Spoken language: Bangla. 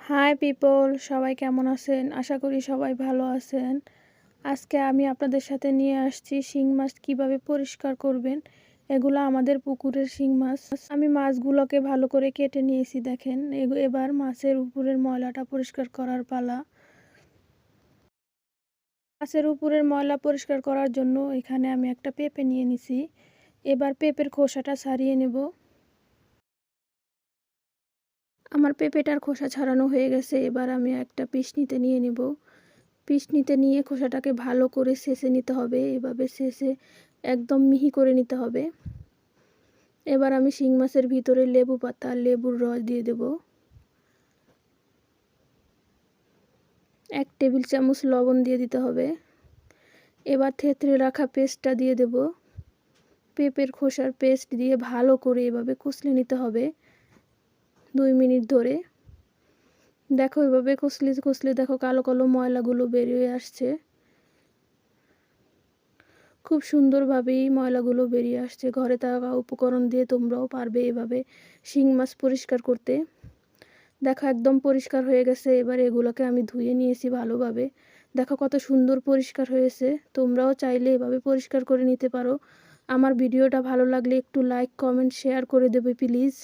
হাই পিপল, সবাই কেমন আছেন? আশা করি সবাই ভালো আছেন। আজকে আমি আপনাদের সাথে নিয়ে আসছি শিং মাছ কীভাবে পরিষ্কার করবেন। এগুলো আমাদের পুকুরের শিং মাছ। আমি মাছগুলোকে ভালো করে কেটে নিয়েছি, দেখেন। এবার মাছের উপরের ময়লাটা পরিষ্কার করার পালা। মাছের উপরের ময়লা পরিষ্কার করার জন্য এখানে আমি একটা পেঁপে নিয়ে নিছি। এবার পেঁপের খোসাটা ছাড়িয়ে নেব। আমার পেঁপেটার খোসা ছাড়ানো হয়ে গেছে। এবার আমি একটা পিসনিতে নিয়ে নেব। পিসনিতে নিয়ে খোসাটাকে ভালো করে ছেঁচে নিতে হবে। এভাবে ছেঁচে একদম মিহি করে নিতে হবে। এবার আমি শিং মাছের ভিতরে লেবু পাতা, লেবুর রস দিয়ে দেব। 1 টেবিল চামচ লবণ দিয়ে দিতে হবে। এবার থেতলে রাখা পেস্টটা দিয়ে দেব। পেঁপের খোসার পেস্ট দিয়ে ভালো করে এভাবে কষলে নিতে হবে 2 মিনিট ধরে। দেখো, এভাবে কষলে কষলে দেখো কালো কালো ময়লাগুলো বেরিয়ে আসছে। খুব সুন্দরভাবেই ময়লাগুলো বেরিয়ে আসছে। ঘরে থাকা উপকরণ দিয়ে তোমরাও পারবে এভাবে শিং মাছ পরিষ্কার করতে। দেখো, একদম পরিষ্কার হয়ে গেছে। এবার এগুলোকে আমি ধুয়ে নিয়েছি ভালোভাবে। দেখো কত সুন্দর পরিষ্কার হয়েছে। তোমরাও চাইলে এভাবে পরিষ্কার করে নিতে পারো। আমার ভিডিওটা ভালো লাগলে একটু লাইক, কমেন্ট, শেয়ার করে দেবে প্লিজ।